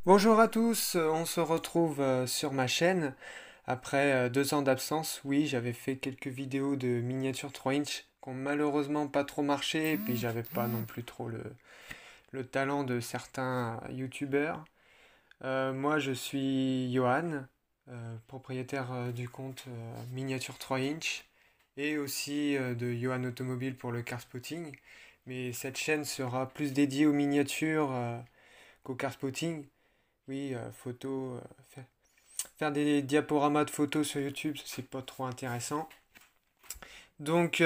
Bonjour à tous, on se retrouve sur ma chaîne après 2 ans d'absence. Oui, j'avais fait quelques vidéos de miniatures 3 inch qui ont malheureusement pas trop marché, et puis j'avais pas non plus trop le talent de certains youtubeurs. Moi, je suis Johan, propriétaire du compte miniature 3 inch et aussi de Johan Automobile pour le car spotting. Mais cette chaîne sera plus dédiée aux miniatures qu'au car spotting. Oui, faire des diaporamas de photos sur YouTube, c'est pas trop intéressant. Donc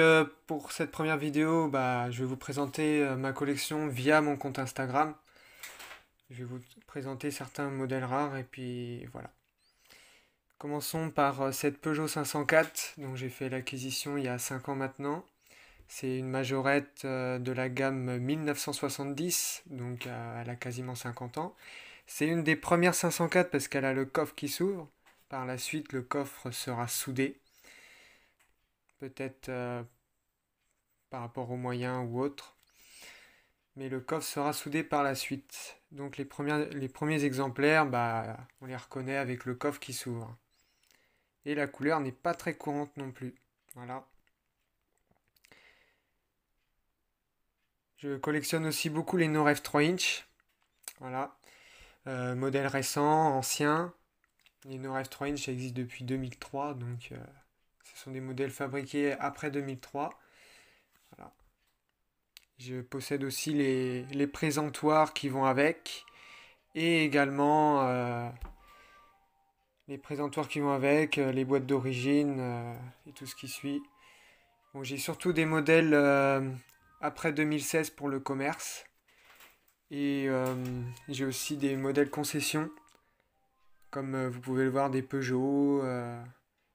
pour cette première vidéo, je vais vous présenter ma collection via mon compte Instagram. Je vais vous présenter certains modèles rares et puis voilà. Commençons par cette Peugeot 504 dont j'ai fait l'acquisition il y a 5 ans maintenant. C'est une majorette de la gamme 1970, donc elle a quasiment 50 ans. C'est une des premières 504 parce qu'elle a le coffre qui s'ouvre. Par la suite, le coffre sera soudé, peut-être par rapport aux moyens ou autres, mais le coffre sera soudé par la suite. Donc les premiers exemplaires, on les reconnaît avec le coffre qui s'ouvre. Et la couleur n'est pas très courante non plus. Voilà. Je collectionne aussi beaucoup les No-Ref 3 inch. Voilà. Modèles récents, anciens. Les No-Ref 3 inch existent depuis 2003, donc ce sont des modèles fabriqués après 2003. Voilà. Je possède aussi les présentoirs qui vont avec et également les présentoirs qui vont avec, les boîtes d'origine et tout ce qui suit. Bon, j'ai surtout des modèles après 2016 pour le commerce et j'ai aussi des modèles concession comme vous pouvez le voir des Peugeot.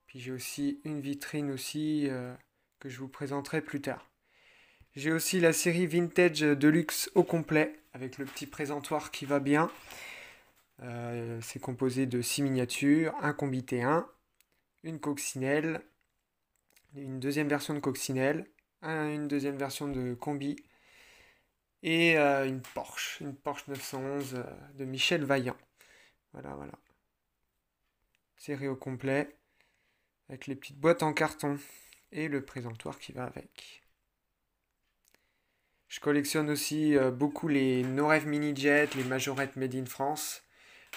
Puis j'ai aussi une vitrine aussi que je vous présenterai plus tard. J'ai aussi la série Vintage Deluxe au complet, avec le petit présentoir qui va bien. C'est composé de 6 miniatures, un combi T1, une coccinelle, une deuxième version de coccinelle, une deuxième version de combi et une Porsche 911 de Michel Vaillant. Voilà, voilà. Série au complet, avec les petites boîtes en carton et le présentoir qui va avec. Je collectionne aussi beaucoup les Norev Mini Jet, les majorettes Made in France.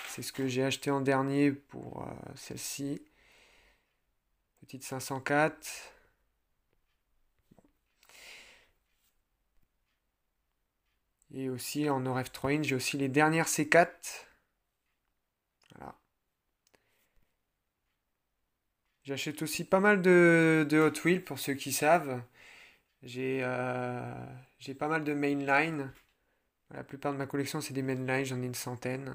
C'est ce que j'ai acheté en dernier pour celle-ci. Petite 504. Et aussi en Norev 3 inch, j'ai aussi les dernières C4. Voilà. J'achète aussi pas mal de Hot Wheels pour ceux qui savent. J'ai j'ai pas mal de mainline. La plupart de ma collection, c'est des mainline, j'en ai une centaine.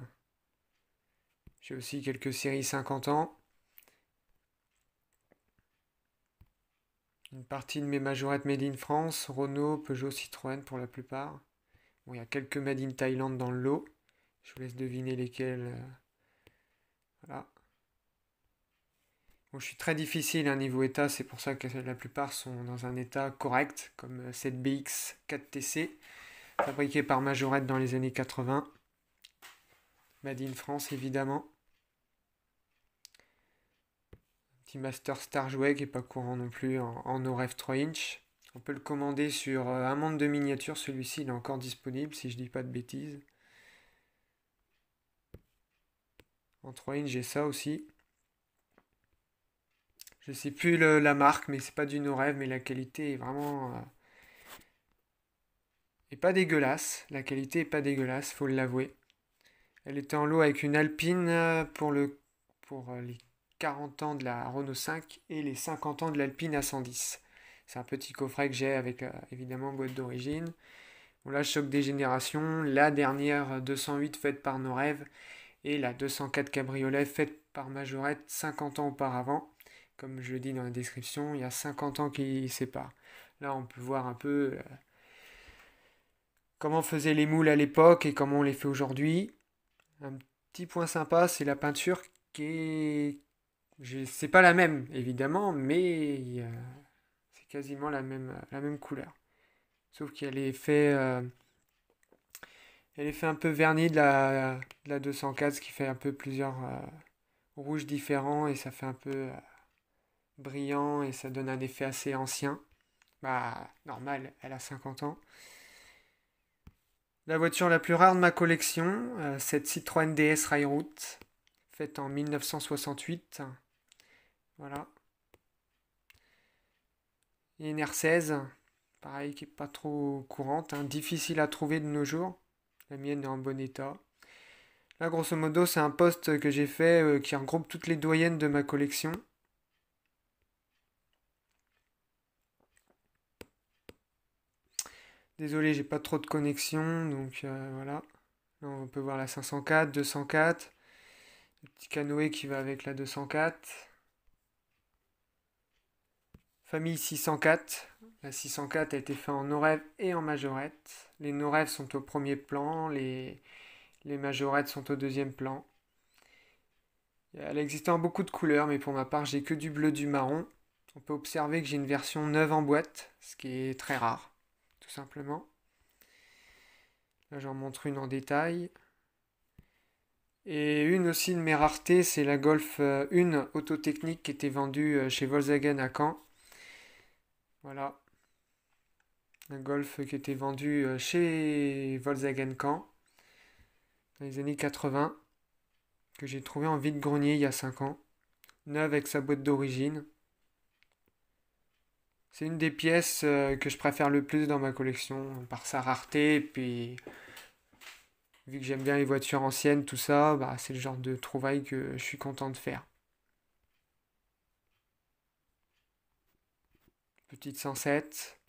J'ai aussi quelques séries 50 ans. Une partie de mes majorettes Made in France, Renault, Peugeot, Citroën pour la plupart. Bon, il y a quelques Made in Thaïlande dans le lot. Je vous laisse deviner lesquels. Voilà. Bon, je suis très difficile à niveau état, c'est pour ça que la plupart sont dans un état correct, comme cette BX 4TC, fabriquée par Majorette dans les années 80. Made in France, évidemment. Petit Master Star Jouet qui n'est pas courant non plus en OREF 3 inch. On peut le commander sur un monde de miniatures, celui-ci il est encore disponible si je dis pas de bêtises. En 3 inch j'ai ça aussi. Je sais plus la marque, mais c'est pas du No Rêve, mais la qualité est vraiment est pas dégueulasse. La qualité est pas dégueulasse, faut l'avouer. Elle était en lot avec une Alpine pour les 40 ans de la Renault 5 et les 50 ans de l'Alpine A110. C'est un petit coffret que j'ai avec évidemment boîte d'origine. Bon là, choc des générations, la dernière 208 faite par nos rêves et la 204 Cabriolet faite par Majorette 50 ans auparavant. Comme je le dis dans la description, il y a 50 ans qui séparent. Là, on peut voir un peu comment faisaient les moules à l'époque et comment on les fait aujourd'hui. Un petit point sympa, c'est la peinture qui est... C'est pas la même, évidemment, mais c'est quasiment la même couleur. Sauf qu'il y a l'effet Elle est fait un peu vernie de la 204, ce qui fait un peu plusieurs rouges différents et ça fait un peu brillant et ça donne un effet assez ancien. Bah, normal, elle a 50 ans. La voiture la plus rare de ma collection, cette Citroën DS Railroad, faite en 1968. Voilà. Et une R16, pareil, qui est pas trop courante, hein, difficile à trouver de nos jours. La mienne est en bon état. Là, grosso modo, c'est un post que j'ai fait qui regroupe toutes les doyennes de ma collection. Désolé, j'ai pas trop de connexion, donc voilà. Là, on peut voir la 504, 204, le petit canoë qui va avec la 204. Famille 604. La 604 a été faite en no-rev et en majorette. Les no-rev sont au premier plan, les majorettes sont au deuxième plan. Elle existe en beaucoup de couleurs, mais pour ma part, j'ai que du bleu, du marron. On peut observer que j'ai une version neuve en boîte, ce qui est très rare, tout simplement. Là, j'en montre une en détail. Et une aussi de mes raretés, c'est la Golf 1 Autotechnique qui était vendue chez Volkswagen à Caen. Voilà. La Golf qui était vendue chez Volkswagen Caen dans les années 80, que j'ai trouvé en vide-grenier il y a 5 ans. Neuve avec sa boîte d'origine. C'est une des pièces que je préfère le plus dans ma collection, par sa rareté, et puis vu que j'aime bien les voitures anciennes, tout ça, bah, c'est le genre de trouvaille que je suis content de faire. Petite 107,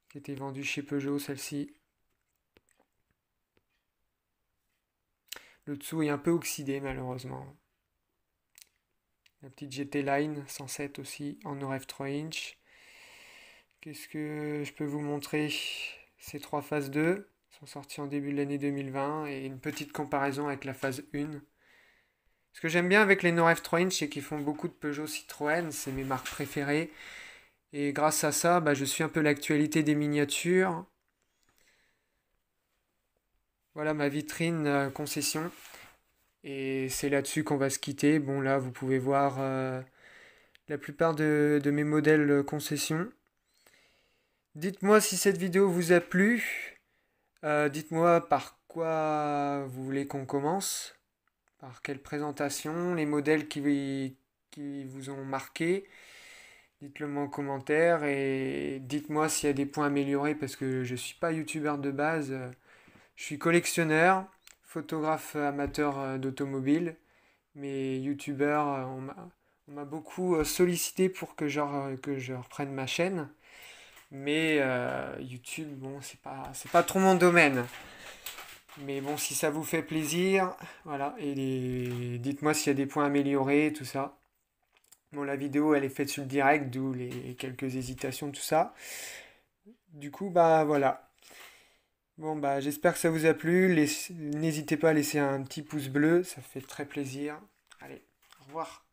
qui était vendue chez Peugeot, celle-ci. Le dessous est un peu oxydé, malheureusement. La petite GT Line 107 aussi, en ORF 3 inch. Qu'est-ce que je peux vous montrer? Ces trois phases 2 sont sorties en début de l'année 2020 et une petite comparaison avec la phase 1. Ce que j'aime bien avec les NoRef 3 inch, c'est qu'ils font beaucoup de Peugeot Citroën, c'est mes marques préférées. Et grâce à ça, bah, je suis un peu l'actualité des miniatures. Voilà ma vitrine concession. Et c'est là-dessus qu'on va se quitter. Bon, là, vous pouvez voir la plupart de mes modèles concession. Dites-moi si cette vidéo vous a plu. Dites-moi par quoi vous voulez qu'on commence. Par quelle présentation, les modèles qui vous ont marqué. Dites-le moi en commentaire et dites-moi s'il y a des points améliorés parce que je ne suis pas youtubeur de base. Je suis collectionneur, photographe amateur d'automobile, mais youtubeur, on m'a beaucoup sollicité pour que je reprenne ma chaîne. Mais YouTube, bon, c'est pas trop mon domaine. Mais bon, si ça vous fait plaisir, voilà. Et dites-moi s'il y a des points améliorés, tout ça. Bon, la vidéo, elle est faite sur le direct, d'où les quelques hésitations, tout ça. Du coup, bah voilà. Bon, bah j'espère que ça vous a plu. N'hésitez pas à laisser un petit pouce bleu, ça fait très plaisir. Allez, au revoir.